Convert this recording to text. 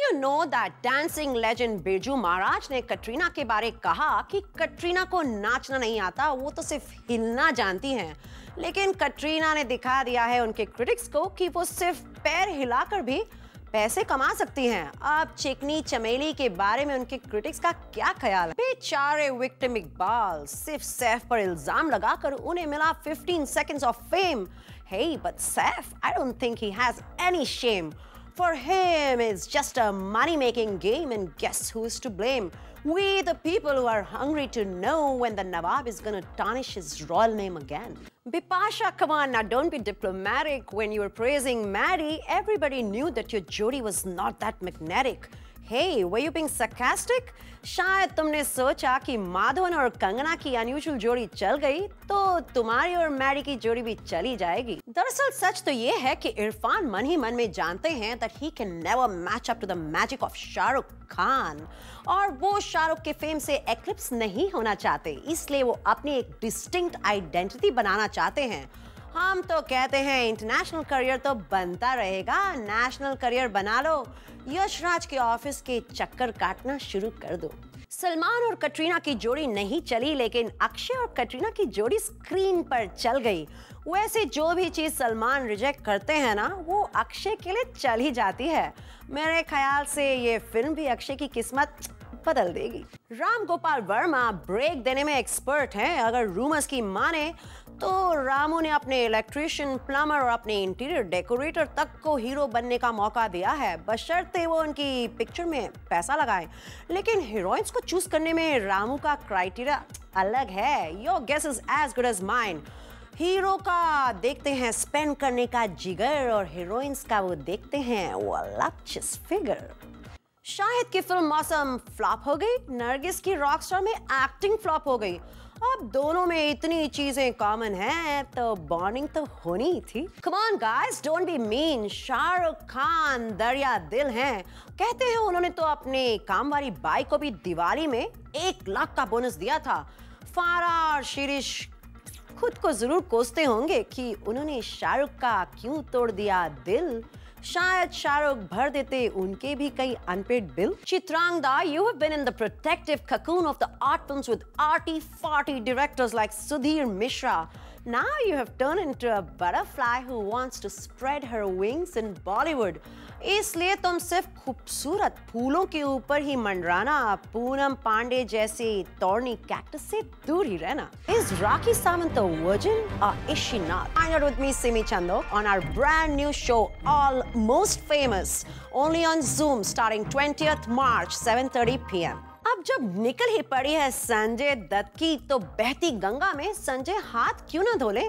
you know that dancing legend Birju Maharaj ने कटरीना के बारे कहा कि कटरीना को नाचना नहीं आता, वो तो सिर्फ हिलना जानती हैं। लेकिन कटरीना ने दिखा दिया है उनके क्रिटिक्स को कि वो सिर्फ पैर हिलाकर भी पैसे कमा सकती हैं। अब चिकनी चमेली के बारे में उनके क्रिटिक्स का क्या ख्याल है? बेचारे विक्टिम इकबाल सिर्फ सैफ पर इल्जाम लगाकर उन्हें मिला 15 seconds of fame. Hey, but Saif, I don't think he has any shame. For him, it's just a money-making game, and guess who's to blame? We, the people who are hungry to know when the Nawab is gonna tarnish his royal name again. Bipasha, come on, now don't be diplomatic. When you were praising Maddie, everybody knew that your Jodi was not that magnetic. Hey, were you being sarcastic? शायद तुमने सोचा कि माधवन और कंगना की unusual जोड़ी चल गई तो तुम्हारी और मैडी की जोड़ी भी चली जाएगी। दरअसल सच तो ये है कि इरफान मन ही मन में जानते हैं that he can never match up to the magic of Shahrukh Khan, और वो शाहरुख के फेम से एक्लिप्स नहीं होना चाहते, इसलिए वो अपनी एक डिस्टिंक्ट आइडेंटिटी बनाना चाहते हैं। हम तो कहते हैं इंटरनेशनल करियर तो बनता रहेगा, नेशनल करियर बना लो, यशराज के ऑफिस के चक्कर काटना शुरू कर दो। सलमान और कटरीना की जोड़ी नहीं चली, लेकिन अक्षय और कटरीना की जोड़ी स्क्रीन पर चल गई। वैसे जो भी चीज सलमान रिजेक्ट करते हैं ना, वो अक्षय के लिए चल ही जाती है। मेरे ख्याल से ये फिल्म भी अक्षय की किस्मत बदल देगी। राम गोपाल वर्मा ब्रेक देने में एक्सपर्ट हैं। अगर रूमर्स की माने तो रामू ने अपने इलेक्ट्रिशियन, प्लम्बर और अपने इंटीरियर डेकोरेटर तक को हीरो बनने का मौका दिया है, बशर्ते वो उनकी पिक्चर में पैसा लगाएं। लेकिन हीरोइंस को चूज करने में रामू का क्राइटेरिया अलग है। Your guess is as good as mine. Hero का देखते हैं स्पेंड करने का जिगर, और हीरोइंस का वो देखते हैं वो लक्ष्य फिगर। शाहिद की फिल्म मौसम फ्लॉप हो गई, नरगिस की रॉकस्टार में एक्टिंग फ्लॉप हो गई। अब दोनों में इतनी चीजें कॉमन हैं तो बॉन्डिंग तो होनी ही थी। Come on guys, don't be mean. Shahrukh Khan दरिया दिल हैं। कहते हैं उन्होंने तो अपने काम वाली बाई को भी दिवाली में 1 लाख का बोनस दिया था। फारा और शिरीष खुद को जरूर कोसते होंगे कि उन्होंने शाहरुख का क्यों तोड़ दिया दिल। शायद शाहरुख भर देते उनके भी कई unpaid bill. Chitrangada, you have been in the protective cocoon of the art films with arty-farty directors like Sudhir Mishra. Now you have turned into a butterfly who wants to spread her wings in Bollywood. इसलिए तुम सिर्फ खूबसूरत फूलों के ऊपर ही मंडराना, पूनम पांडे जैसे तोड़नी cactus से दूर ही रहना। Is Rakhi Sawant a virgin or is she not? Find out with me, Simi Chando, on our brand new show, Almost Famous, only on Zoom, starting 20th March, 7:30 p.m. अब जब निकल ही पड़ी है संजय दत्त की, तो बहती गंगा में संजय हाथ क्यों ना धो ले?